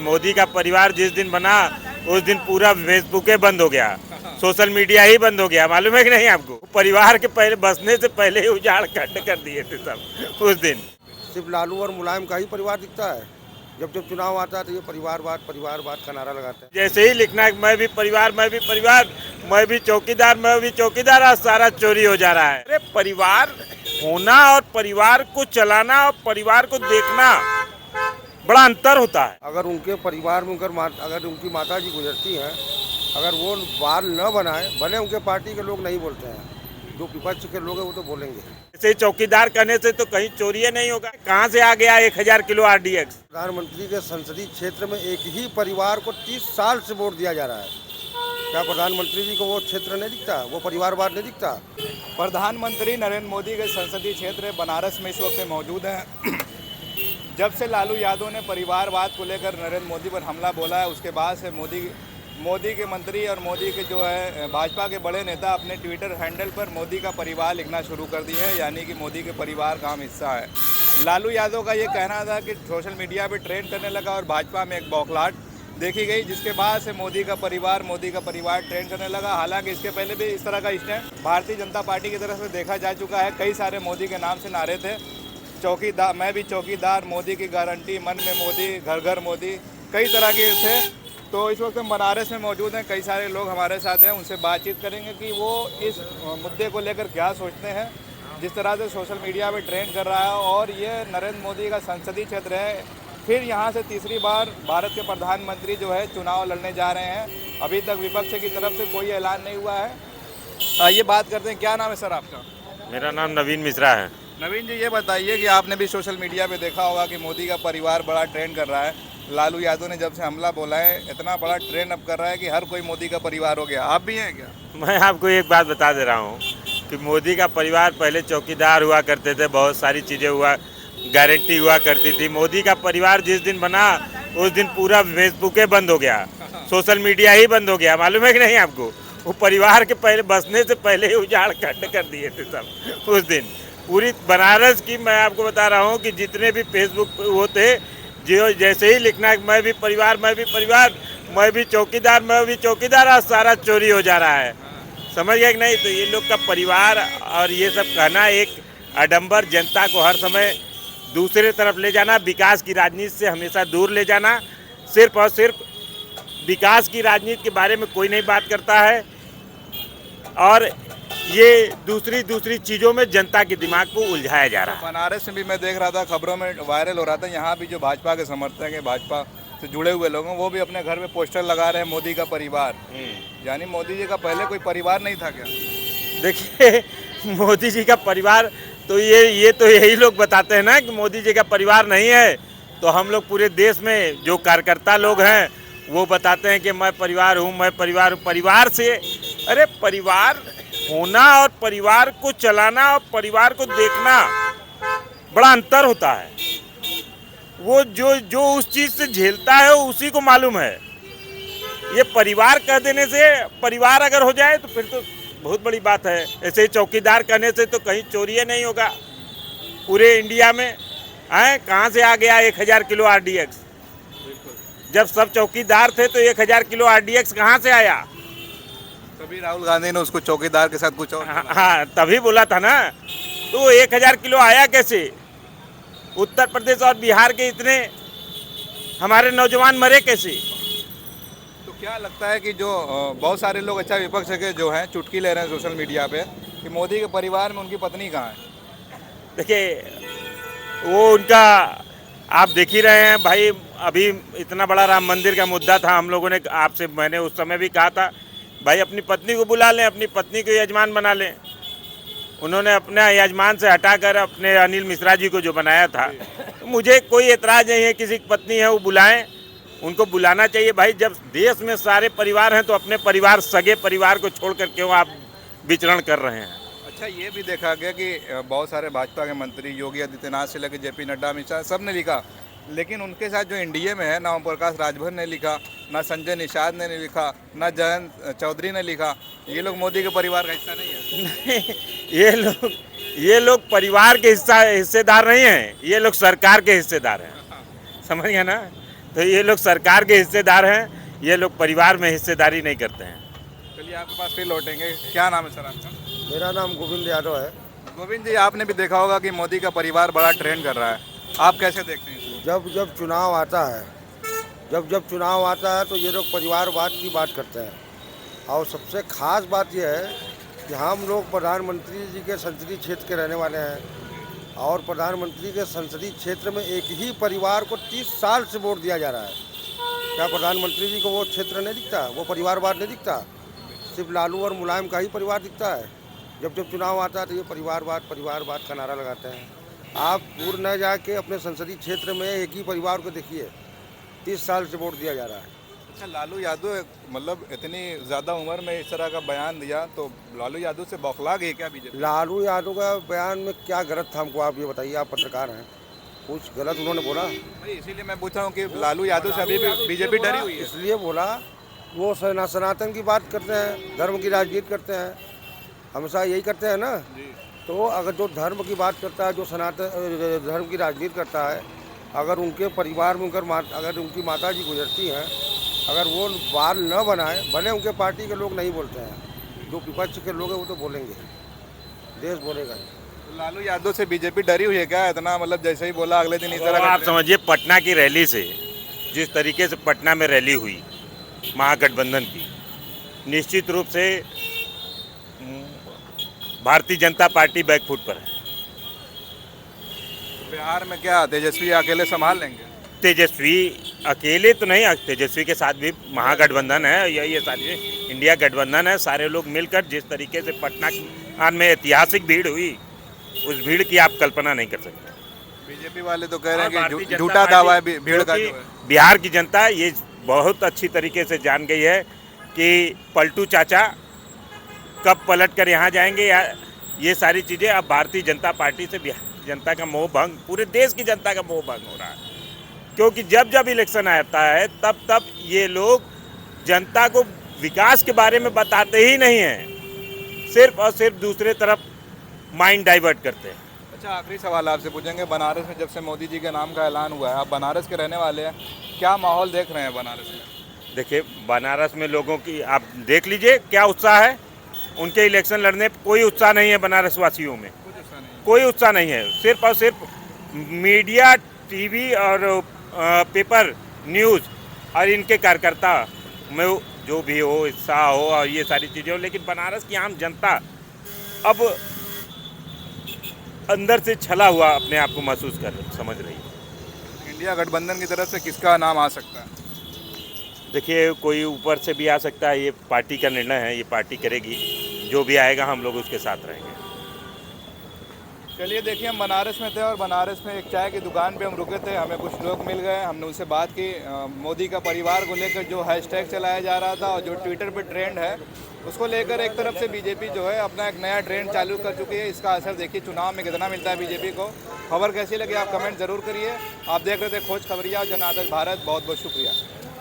मोदी का परिवार जिस दिन बना उस दिन पूरा फेसबुक बंद हो गया, सोशल मीडिया ही बंद हो गया। मालूम है कि नहीं आपको? परिवार के पहले बसने से पहले ही उजाड़ खंड कर दिए थे सब उस दिन। सिर्फ लालू और मुलायम का ही परिवार दिखता है। जब जब चुनाव आता है तो ये परिवारवाद का नारा लगाते हैं। जैसे ही लिखना है मैं भी परिवार, मैं भी परिवार, मैं भी चौकीदार, मैं भी चौकीदार, आज सारा चोरी हो जा रहा है। अरे परिवार होना और परिवार को चलाना और परिवार को देखना बड़ा अंतर होता है। अगर उनके परिवार में अगर उनकी माता जी गुजरती हैं, अगर वो बाल न बनाए, भले उनके पार्टी के लोग नहीं बोलते हैं, जो विपक्ष के लोग हैं वो तो बोलेंगे। जैसे चौकीदार करने से तो कहीं चोरी नहीं होगा। कहाँ से आ गया 1000 किलो RDX? प्रधानमंत्री के संसदीय क्षेत्र में एक ही परिवार को 30 साल से वोट दिया जा रहा है। क्या प्रधानमंत्री जी को वो क्षेत्र नहीं दिखता, वो परिवारवाद नहीं दिखता? प्रधानमंत्री नरेंद्र मोदी के संसदीय क्षेत्र बनारस में इस वक्त मौजूद हैं। जब से लालू यादव ने परिवारवाद को लेकर नरेंद्र मोदी पर हमला बोला है, उसके बाद से मोदी के मंत्री और मोदी के जो है भाजपा के बड़े नेता अपने ट्विटर हैंडल पर मोदी का परिवार लिखना शुरू कर दिए हैं, यानी कि मोदी के परिवार का हम हिस्सा है। लालू यादव का ये कहना था कि सोशल मीडिया पे ट्रेंड करने लगा और भाजपा में एक बौखलाहट देखी गई, जिसके बाद से मोदी का परिवार ट्रेंड करने लगा। हालांकि इसके पहले भी इस तरह का स्टैंड भारतीय जनता पार्टी की तरफ से देखा जा चुका है। कई सारे मोदी के नाम से नारे थे, चौकीदार, मैं भी चौकीदार, मोदी की गारंटी, मन में मोदी, घर घर मोदी, कई तरह के थे। तो इस वक्त हम बनारस में मौजूद हैं, कई सारे लोग हमारे साथ हैं, उनसे बातचीत करेंगे कि वो इस मुद्दे को लेकर क्या सोचते हैं। जिस तरह से सोशल मीडिया पे ट्रेंड कर रहा है और ये नरेंद्र मोदी का संसदीय क्षेत्र है, फिर यहाँ से तीसरी बार भारत के प्रधानमंत्री जो है चुनाव लड़ने जा रहे हैं। अभी तक विपक्ष की तरफ से कोई ऐलान नहीं हुआ है। आइए बात करते हैं। क्या नाम है सर आपका? मेरा नाम नवीन मिश्रा है। नवीन जी, ये बताइए कि आपने भी सोशल मीडिया पे देखा होगा कि मोदी का परिवार बड़ा ट्रेंड कर रहा है। लालू यादव ने जब से हमला बोला है, इतना बड़ा ट्रेंड अब कर रहा है कि हर कोई मोदी का परिवार हो गया। आप भी हैं क्या? मैं आपको एक बात बता दे रहा हूँ कि मोदी का परिवार पहले चौकीदार हुआ करते थे, बहुत सारी चीज़ें हुआ, गारंटी हुआ करती थी। मोदी का परिवार जिस दिन बना उस दिन पूरा फेसबुक बंद हो गया, सोशल मीडिया ही बंद हो गया। मालूम है कि नहीं आपको? वो परिवार के पहले बसने से पहले ही उजाड़ खंड कर दिए थे सब उस दिन। पूरी बनारस की मैं आपको बता रहा हूँ कि जितने भी फेसबुक वो थे, जो जैसे ही लिखना है मैं भी परिवार, मैं भी परिवार, मैं भी चौकीदार, मैं भी चौकीदार, आज सारा चोरी हो जा रहा है। समझ गए कि नहीं? तो ये लोग का परिवार और ये सब कहना एक आडंबर, जनता को हर समय दूसरे तरफ ले जाना, विकास की राजनीति से हमेशा दूर ले जाना। सिर्फ और सिर्फ विकास की राजनीति के बारे में कोई नहीं बात करता है और ये दूसरी चीज़ों में जनता के दिमाग को उलझाया जा रहा है। बनारस में भी मैं देख रहा था, खबरों में वायरल हो रहा था, यहाँ भी जो भाजपा के समर्थक हैं, भाजपा से जुड़े हुए लोग हैं, वो भी अपने घर में पोस्टर लगा रहे हैं मोदी का परिवार। यानी मोदी जी का पहले कोई परिवार नहीं था क्या? देखिए, मोदी जी का परिवार तो ये तो यही लोग बताते हैं ना कि मोदी जी का परिवार नहीं है। तो हम लोग पूरे देश में जो कार्यकर्ता लोग हैं वो बताते हैं कि मैं परिवार हूँ, मैं परिवार हूँ। परिवार से, अरे परिवार होना और परिवार को चलाना और परिवार को देखना बड़ा अंतर होता है। वो जो उस चीज़ से झेलता है उसी को मालूम है। ये परिवार कह देने से, परिवार अगर हो जाए तो फिर तो बहुत बड़ी बात है। ऐसे ही चौकीदार कहने से तो कहीं चोरी नहीं होगा पूरे इंडिया में। कहाँ से आ गया 1000 किलो RDX? जब सब चौकीदार थे तो 1000 किलो RDX कहाँ से आया? तभी राहुल गांधी ने उसको चौकीदार के साथ कुछ और हाँ, तभी बोला था ना। तो 1000 किलो आया कैसे? उत्तर प्रदेश और बिहार के इतने हमारे नौजवान मरे कैसे? तो क्या लगता है कि जो बहुत सारे लोग, अच्छा विपक्ष के जो हैं, चुटकी ले रहे हैं सोशल मीडिया पे कि मोदी के परिवार में उनकी पत्नी कहाँ है? देखिए, वो उनका आप देख ही रहे हैं भाई। अभी इतना बड़ा राम मंदिर का मुद्दा था, हम लोगों ने आपसे, मैंने उस समय भी कहा था भाई अपनी पत्नी को बुला लें, अपनी पत्नी को यजमान बना लें। उन्होंने अपने यजमान से हटाकर अपने अनिल मिश्रा जी को जो बनाया था। तो मुझे कोई एतराज़ नहीं है, किसी की पत्नी है वो बुलाएं, उनको बुलाना चाहिए भाई। जब देश में सारे परिवार हैं तो अपने परिवार, सगे परिवार को छोड़कर क्यों आप विचरण कर रहे हैं? अच्छा, ये भी देखा गया कि बहुत सारे भाजपा के मंत्री, योगी आदित्यनाथ से लेकर JP नड्डा, अमित शाह, सब ने लिखा, लेकिन उनके साथ जो एनडीए में है, ना ओम प्रकाश राजभर ने लिखा, ना संजय निषाद ने लिखा, ना जयंत चौधरी ने लिखा। ये लोग मोदी के परिवार का हिस्सा नहीं है? नहीं, ये लोग परिवार के हिस्सेदार नहीं हैं, ये लोग सरकार के हिस्सेदार हैं। समझ गए ना? तो ये लोग सरकार के हिस्सेदार हैं, ये लोग परिवार में हिस्सेदारी नहीं करते हैं। चलिए आपके पास फिर लौटेंगे। क्या नाम है सर आपका? मेरा नाम गोविंद यादव है। गोविंद जी, आपने भी देखा होगा कि मोदी का परिवार बड़ा ट्रेंड कर रहा है, आप कैसे देखते हैं इसको? जब जब चुनाव आता है तो ये लोग परिवारवाद की बात करते हैं। और सबसे खास बात यह है कि हम लोग प्रधानमंत्री जी के संसदीय क्षेत्र के रहने वाले हैं और प्रधानमंत्री के संसदीय क्षेत्र में एक ही परिवार को 30 साल से वोट दिया जा रहा है। क्या प्रधानमंत्री जी को वो क्षेत्र नहीं दिखता, वो परिवारवाद नहीं दिखता? सिर्फ लालू और मुलायम का ही परिवार दिखता है। जब जब चुनाव आता है तो ये परिवारवाद का नारा लगाते हैं। आप दूर न जाके अपने संसदीय क्षेत्र में एक ही परिवार को देखिए, 30 साल से वोट दिया जा रहा है। अच्छा, लालू यादव मतलब इतनी ज़्यादा उम्र में इस तरह का बयान दिया, तो लालू यादव से बौखला गई क्या बीजेपी? लालू यादव का बयान में क्या गलत था, हमको आप ये बताइए। आप पत्रकार हैं, कुछ गलत उन्होंने बोला? भाई इसीलिए मैं पूछ रहा हूँ कि लालू यादव से अभी भी बीजेपी डरी हुई है। इसलिए बोला, वो सनातन की बात करते हैं, धर्म की राजनीति करते हैं, हमेशा यही करते हैं ना। तो अगर जो धर्म की बात करता है, जो सनातन धर्म की राजनीति करता है, अगर उनके परिवार में अगर उनकी माता जी गुजरती हैं, अगर वो बाल न बनाए, भले उनके पार्टी के लोग नहीं बोलते हैं, जो विपक्ष के लोग हैं वो तो बोलेंगे, देश बोलेगा। तो लालू यादव से बीजेपी डरी हुई है क्या इतना? मतलब जैसे ही बोला अगले दिन इस तरह तो का आप समझिए, पटना की रैली से, जिस तरीके से पटना में रैली हुई महागठबंधन की, निश्चित रूप से भारतीय जनता पार्टी बैकफुट पर है। बिहार में क्या तेजस्वी अकेले संभाल लेंगे? तेजस्वी अकेले तो नहीं, तेजस्वी के साथ भी महागठबंधन है, ये सारी इंडिया गठबंधन है। सारे लोग मिलकर जिस तरीके से पटना में ऐतिहासिक भीड़ हुई, उस भीड़ की आप कल्पना नहीं कर सकते। बीजेपी वाले तो कह रहे हैं भारतीय कि जनता झूठा दावा है पार्टी, भीड़ का जो क्योंकि है। बिहार की जनता ये बहुत अच्छी तरीके से जान गई है कि पलटू चाचा कब पलट कर यहाँ जाएंगे, या ये सारी चीज़ें। अब भारतीय जनता पार्टी से बिहार जनता का मोह भंग, पूरे देश की जनता का मोह भंग हो रहा है। क्योंकि जब जब इलेक्शन आता है तब तब ये लोग जनता को विकास के बारे में बताते ही नहीं हैं, सिर्फ और सिर्फ दूसरे तरफ माइंड डाइवर्ट करते हैं। अच्छा, आखिरी सवाल आपसे पूछेंगे, बनारस में जब से मोदी जी के नाम का ऐलान हुआ है, आप बनारस के रहने वाले हैं, क्या माहौल देख रहे हैं बनारस में? देखिए, बनारस में लोगों की आप देख लीजिए क्या उत्साह है। उनके इलेक्शन लड़ने पर कोई उत्साह नहीं है बनारस वासियों में, कोई उत्साह नहीं है। सिर्फ और सिर्फ मीडिया, टीवी और पेपर न्यूज़ और इनके कार्यकर्ता में जो भी हो, उत्साह हो और ये सारी चीज़ें हो, लेकिन बनारस की आम जनता अब अंदर से छला हुआ अपने आप को महसूस समझ रही है। इंडिया गठबंधन की तरफ से किसका नाम आ सकता है? देखिए, कोई ऊपर से भी आ सकता है, ये पार्टी का निर्णय है, ये पार्टी करेगी, जो भी आएगा हम लोग उसके साथ रहेंगे। चलिए, देखिए हम बनारस में थे और बनारस में एक चाय की दुकान पे हम रुके थे, हमें कुछ लोग मिल गए, हमने उनसे बात की। मोदी का परिवार को लेकर जो हैशटैग चलाया जा रहा था और जो ट्विटर पे ट्रेंड है, उसको लेकर एक तरफ से बीजेपी जो है अपना एक नया ट्रेंड चालू कर चुकी है। इसका असर देखिए चुनाव में कितना मिलता है बीजेपी को। खबर कैसी लगी आप कमेंट ज़रूर करिए। आप देख रहे थे खोज खबरिया और जन आदर्श भारत। बहुत बहुत शुक्रिया।